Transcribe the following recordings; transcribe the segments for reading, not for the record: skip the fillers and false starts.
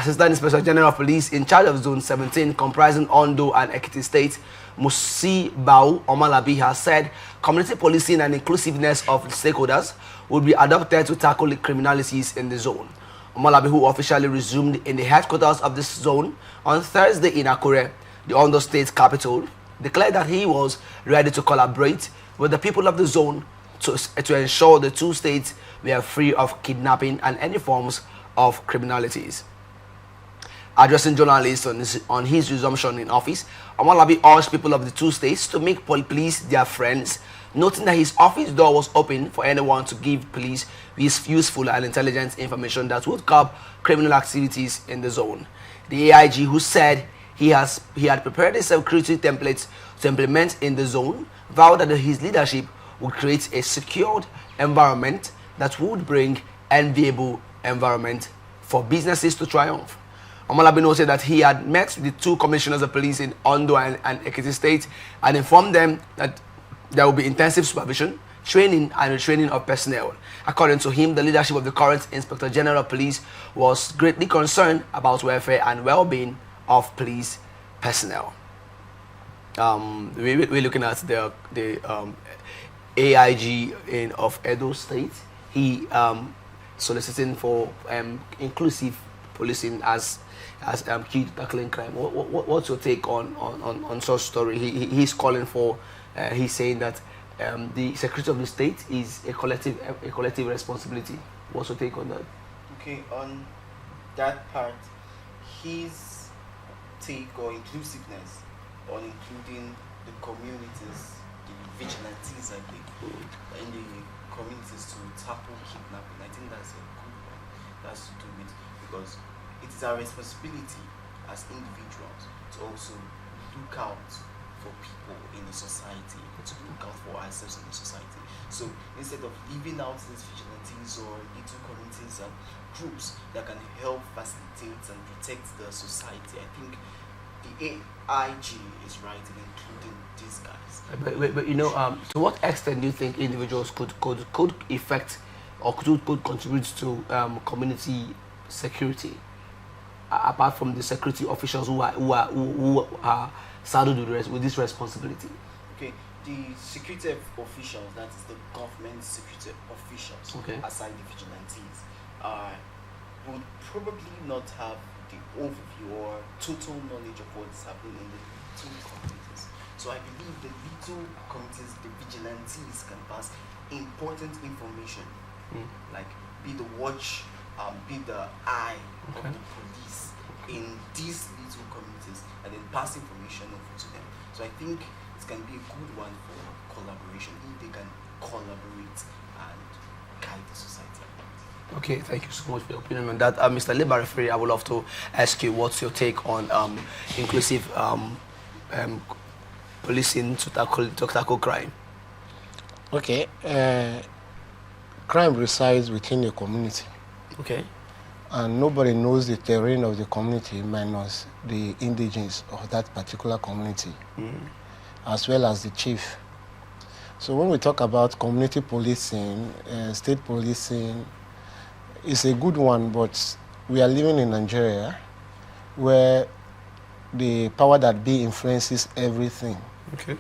Assistant Inspector General of Police in charge of Zone 17, comprising Ondo and Ekiti States, Musibau Omolabi, has said community policing and inclusiveness of stakeholders will be adopted to tackle the criminalities in the zone. Omolabi, who officially resumed in the headquarters of this zone on Thursday in Akure, the Ondo State capital, declared that he was ready to collaborate with the people of the zone to ensure the two states were free of kidnapping and any forms of criminalities. Addressing journalists on his resumption in office, Omolabi urged people of the two states to make police their friends, noting that his office door was open for anyone to give police useful and intelligent information that would curb criminal activities in the zone. The AIG, who said he had prepared a security template to implement in the zone, vowed that his leadership would create a secured environment that would bring enviable environment for businesses to triumph. Omolabi noted that he had met the two commissioners of police in Ondo and Ekiti States and informed them that there will be intensive supervision, training and retraining of personnel. According to him, the leadership of the current Inspector General of Police was greatly concerned about welfare and well-being of police personnel. We're looking at the AIG of Edo State. He soliciting for inclusive policing as key to tackling crime. What's your take on such story? He's calling for. He's saying that the security of the state is a collective responsibility. What's your take on that? Okay, on that part, his take on inclusiveness, on including the communities, the vigilantes, I think, in the communities to tackle kidnapping. I think that's a good one. That's to do with, because it is our responsibility as individuals to also look out for people in the society, to look out for ourselves in the society. So instead of leaving out these vigilantes or little communities and groups that can help facilitate and protect the society, I think the AIG is right in including these guys. But you know, to what extent do you think individuals could affect or could contribute to community security, apart from the security officials who are saddled with this responsibility? Okay, the security officials, that is the government security officials, okay, aside the vigilantes, would probably not have the overview or total knowledge of what is happening in the two communities. So I believe the little communities, the vigilantes, can pass important information, like be the watch, be the eye of the police in these little communities, and then pass information over to them. So I think it can be a good one for collaboration, if they can collaborate and guide the society. Okay, thank you so much for your opinion on that. Mr. Labour Referee, I would love to ask you what's your take on inclusive policing to tackle crime? Okay, crime resides within a community. Okay. And nobody knows the terrain of the community minus the indigenes of that particular community, as well as the chief. So when we talk about community policing, state policing, it's a good one, but we are living in Nigeria where the power that be influences everything. Okay.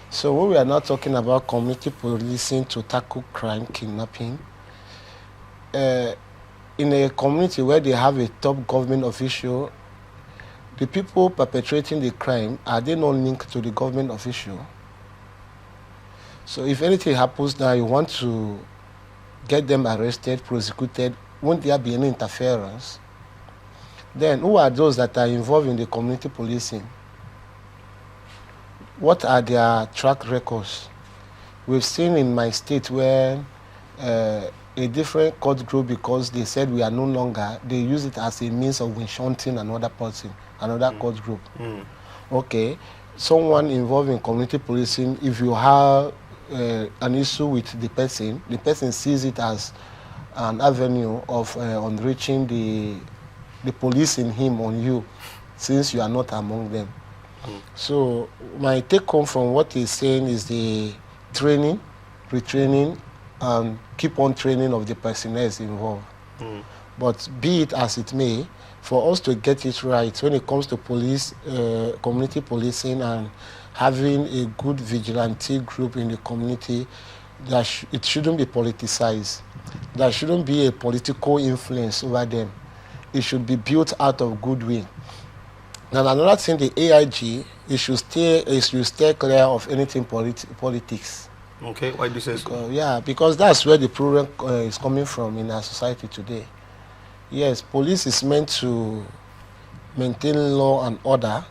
So when we are not talking about community policing to tackle crime, kidnapping, in a community where they have a top government official, the people perpetrating the crime, are they not linked to the government official? So if anything happens now, you want to get them arrested, prosecuted, won't there be any interference? Then who are those that are involved in the community policing? What are their track records? We've seen in my state where a different court group, because they said we are no longer, they use it as a means of shunting another person, another court group. Okay, someone involved in community policing, if you have an issue with the person sees it as an avenue of unreaching the police in him on you, since you are not among them. So my take home from what he's saying is the training, retraining, and keep on training of the personnel involved. But be it as it may, for us to get it right when it comes to police, community policing and having a good vigilante group in the community, that it shouldn't be politicized. There shouldn't be a political influence over them. It should be built out of goodwill. And another thing, the AIG, it should stay clear of anything politics. Okay, why do you say so? Yeah, because that's where the problem is coming from in our society today. Yes, police is meant to maintain law and order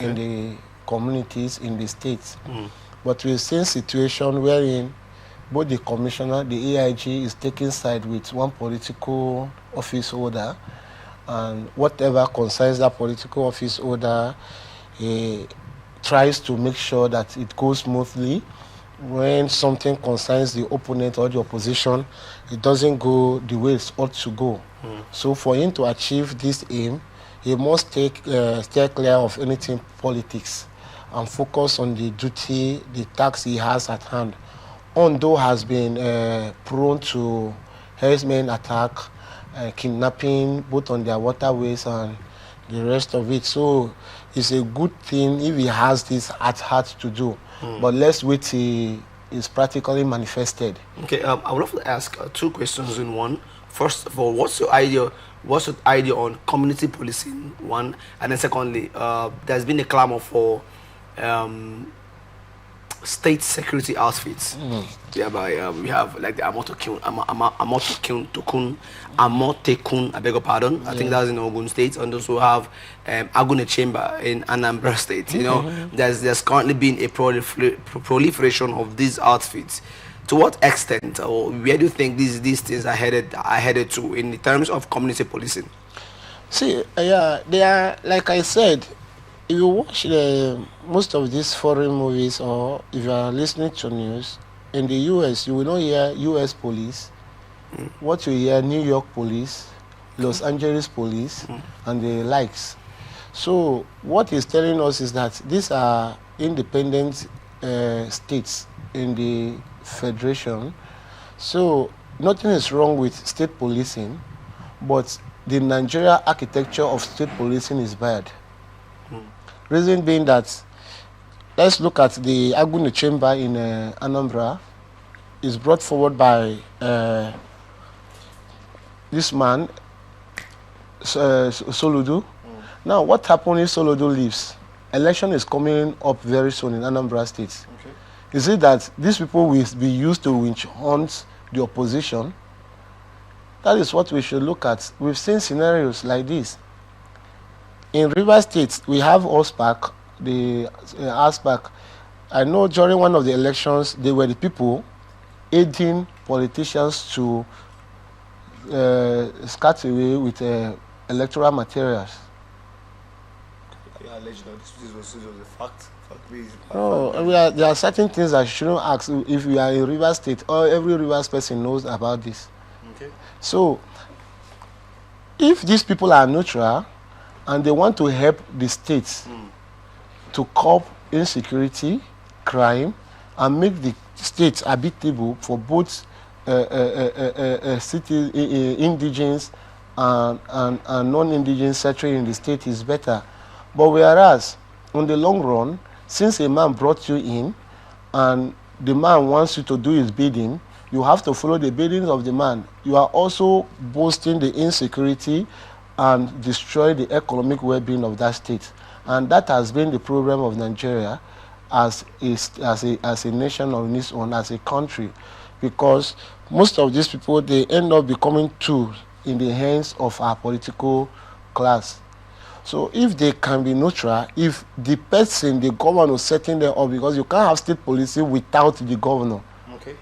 in the communities, in the states. But we've seen situation wherein both the commissioner, the AIG, is taking side with one political office holder, and whatever concerns that political office holder, he tries to make sure that it goes smoothly. When something concerns the opponent or the opposition, it doesn't go the way it ought to go. So for him to achieve this aim, he must stay clear of anything politics and focus on the duty, the task he has at hand. Ondo has been prone to herdsmen attack, kidnapping, both on their waterways and the rest of it. So it's a good thing if he has this at heart to do. But let's wait till it's practically manifested. Okay, I would love to ask two questions in one. First of all, what's your idea on community policing, one, and then secondly, there's been a clamor for state security outfits. Thereby, we have like the Amotekun, I beg your pardon. I think that's in Ogun State, and also have Agune Chamber in Anambra State. You know, there's currently been a proliferation of these outfits. To what extent, or where do you think these things are headed to in terms of community policing? See, yeah, they are, like I said, if you watch most of these foreign movies, or if you are listening to news, in the US, you will not hear US police. What you hear, New York police, Los Angeles police, and the likes. So what he's telling us is that these are independent states in the federation. So nothing is wrong with state policing, but the Nigeria architecture of state policing is bad. Reason being that, let's look at the Agune Chamber in Anambra. Is brought forward by this man, Soludo. Now, what happened if Soludo leaves? Election is coming up very soon in Anambra State. Is it that these people will be used to witch hunt the opposition? That is what we should look at. We've seen scenarios like this. In River State, we have OSPAC, the ASPAC. I know during one of the elections, they were the people aiding politicians to scat away with electoral materials. Are you alleged that this was a fact? No, there are certain things I shouldn't ask if you are in River State, or every Rivers person knows about this. Okay. So, if these people are neutral and they want to help the states to curb insecurity, crime, and make the states habitable for both cities, indigenous and non-indigenous settling in the state is better. But whereas, on the long run, since a man brought you in and the man wants you to do his bidding, you have to follow the biddings of the man. You are also boosting the insecurity and destroy the economic well-being of that state. And that has been the problem of Nigeria as a nation on its own, as a country, because most of these people, they end up becoming tools in the hands of our political class. So if they can be neutral, if the person, the governor is setting them up, because you can't have state policing without the governor. Okay.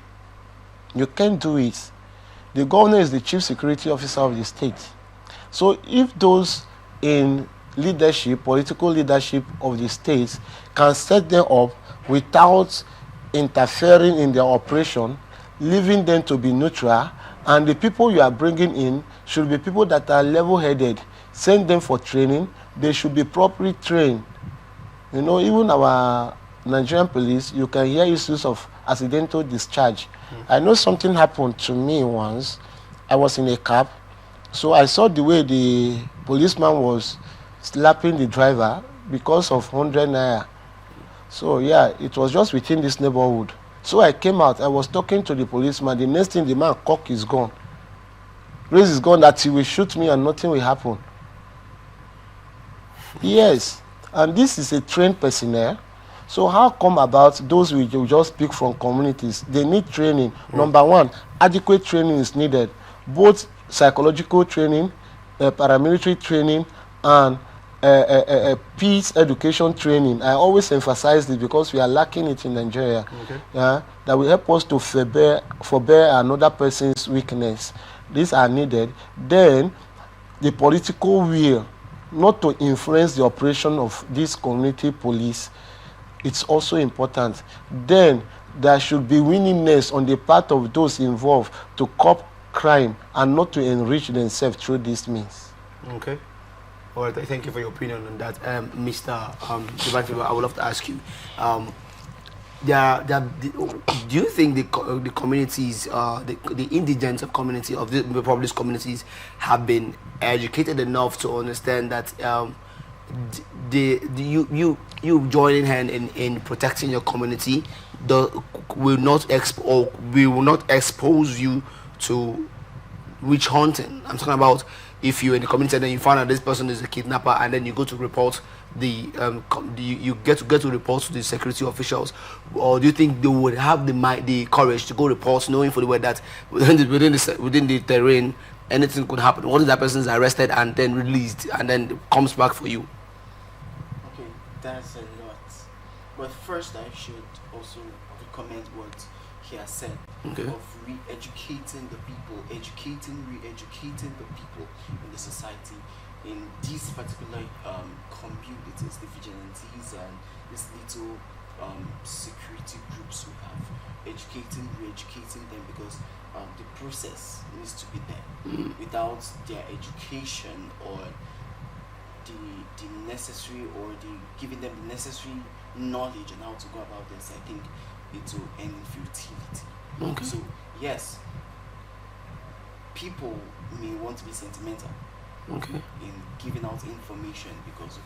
You can't do it. The governor is the chief security officer of the state. So if those in leadership, political leadership of the states can set them up without interfering in their operation, leaving them to be neutral, and the people you are bringing in should be people that are level-headed. Send them for training. They should be properly trained. You know, even our Nigerian police, you can hear issues of accidental discharge. I know something happened to me once. I was in a cab, so I saw the way the policeman was slapping the driver because of 100 naira. So yeah, it was just within this neighborhood. So I came out, I was talking to the policeman. The next thing, the man cock his gun, raise his gun that he will shoot me and nothing will happen. Yes, and this is a trained personnel. So how come about those we just pick from communities? They need training. Number one, adequate training is needed. Both psychological training, paramilitary training, and peace education training. I always emphasize this because we are lacking it in Nigeria. That will help us to forbear another person's weakness. These are needed. Then the political will not to influence the operation of this community police. It's also important. Then there should be willingness on the part of those involved to curb crime and not to enrich themselves through these means. Okay. All right. Thank you for your opinion on that, Mr. I would love to ask you. Do you think the communities, the indigents of community of the public communities, have been educated enough to understand that you joining hand in protecting your community will not expose you to witch hunting? I'm talking about if you're in the community and then you find out this person is a kidnapper and then you go to report you get to report to the security officials, or do you think they would have the courage to go report, knowing fully well that within the terrain anything could happen? What if that person is arrested and then released and then comes back for you? Okay, that's a lot. But first, I should also recommend what he has said of re-educating the people, re-educating the people in the society, in these particular communities, the vigilantes and these little security groups we have, re-educating them, because the process needs to be there. Without their education or the necessary, or giving them the necessary knowledge on how to go about this, I think it will end in futility. So yes, people may want to be sentimental in giving out information because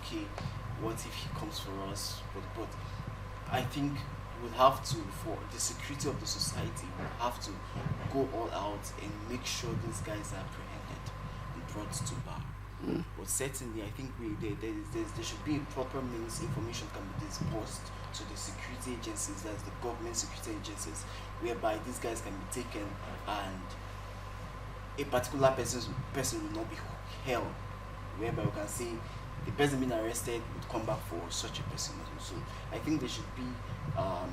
what if he comes for us? But I think we'll have to, for the security of the society, we'll have to go all out and make sure these guys are apprehended and brought to bar. But certainly, I think there should be a proper means information can be disbursed to the security agencies, that's the government security agencies, whereby these guys can be taken and a particular person will not be held, whereby we can say the person being arrested would come back for such a person. So I think there should be a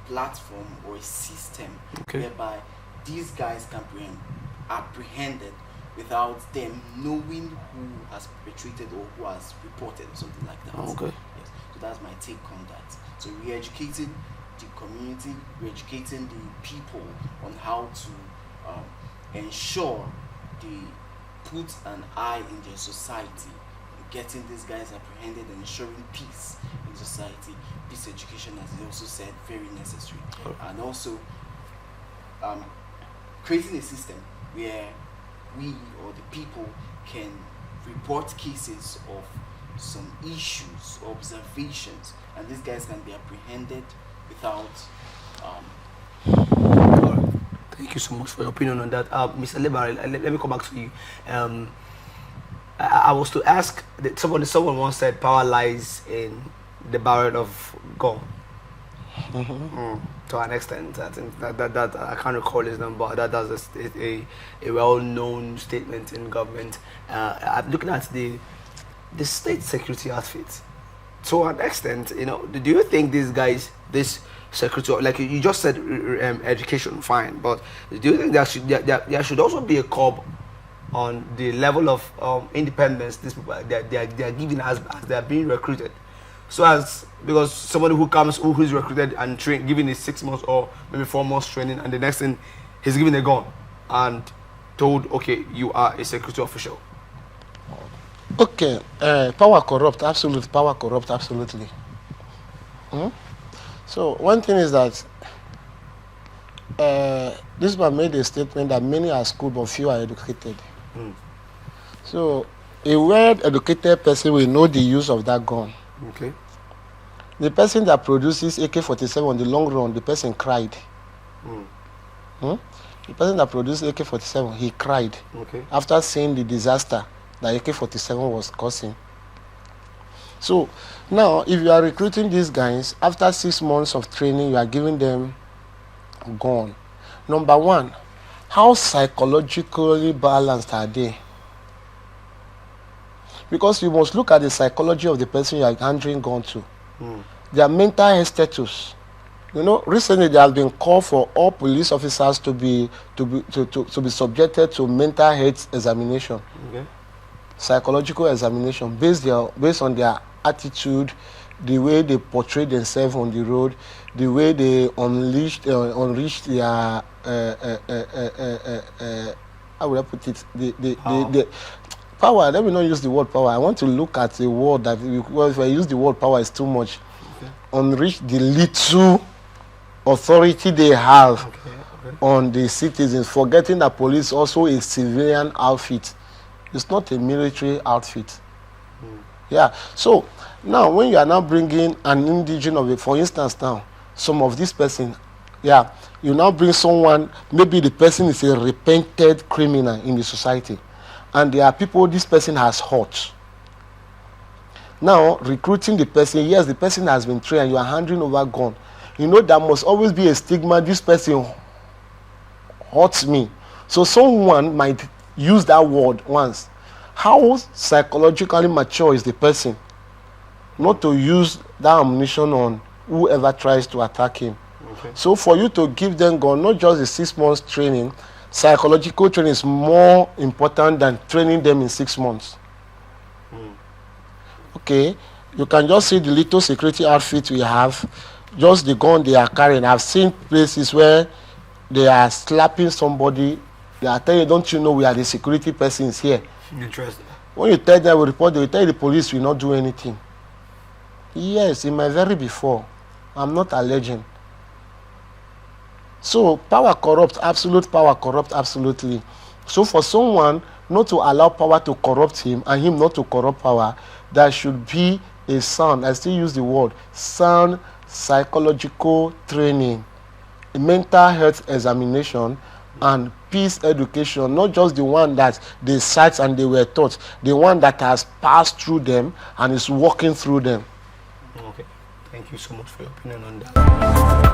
platform or a system whereby these guys can be apprehended without them knowing who has perpetrated or who has reported or something like that. Yes. So that's my take on that. So re-educating the community, re-educating the people on how to ensure they put an eye in their society, getting these guys apprehended and ensuring peace in society. This education, as he also said, very necessary. And also creating a system where we or the people can report cases of some issues or observations, and these guys can be apprehended without Thank you so much for your opinion on that. Mr. Lebari, let me come back to you. I was to ask, someone once said power lies in the barrel of God. To an extent, I think that I can't recall his name, but that's a well-known statement in government. I'm looking at the state security outfit. To an extent, do you think these guys, this security, like you just said, education, fine, but do you think there should also be a curb on the level of independence these people they are given as they are being recruited? So because somebody who is recruited and trained, given a 6 months or maybe 4 months training, and the next thing he's given a gun and told, okay, you are a security official. Okay, power corrupt, absolutely. So one thing is that this man made a statement that many are schooled but few are educated. So A well-educated person will know the use of that gun. Okay. The person that produces AK-47 on the long run, the person cried. The person that produced AK-47, he cried after seeing the disaster that AK-47 was causing. So now, if you are recruiting these guys, after 6 months of training, you are giving them a gun. Number one, how psychologically balanced are they? Because you must look at the psychology of the person you are handing gun to. Their mental health status. You know, recently there has been call for all police officers to be subjected to mental health examination, psychological examination, based on their attitude, the way they portray themselves on the road, the way they unleash their how would I put it? The power. Let me not use the word power. I want to look at a word that, well, if I use the word power, it's too much. Unleash the little authority they have on the citizens, forgetting that police also a civilian outfit. It's not a military outfit. Yeah. So now, when you are now bringing an indigenous, for instance, now some of this person, you now bring someone. Maybe the person is a repented criminal in the society, and there are people this person has hurt. Now, recruiting the person, yes, the person has been trained, you are handing over gun. You know, there must always be a stigma, this person hurts me. So someone might use that word once. How psychologically mature is the person not to use that ammunition on whoever tries to attack him? So for you to give them gun, not just the 6 months training, psychological training is more important than training them in 6 months. Okay, you can just see the little security outfit we have, just the gun they are carrying. I've seen places where they are slapping somebody. They are telling you, don't you know we are the security persons here? Interesting. When you tell them we report, they will tell you the police will not do anything. Yes, it might vary before. I'm not alleging. So power corrupts, absolute power corrupts absolutely. So for someone not to allow power to corrupt him and him not to corrupt power, there should be a sound, I still use the word, sound psychological training, a mental health examination, and peace education, not just the one that they cite and they were taught, the one that has passed through them and is walking through them. Okay, thank you so much for your opinion on that.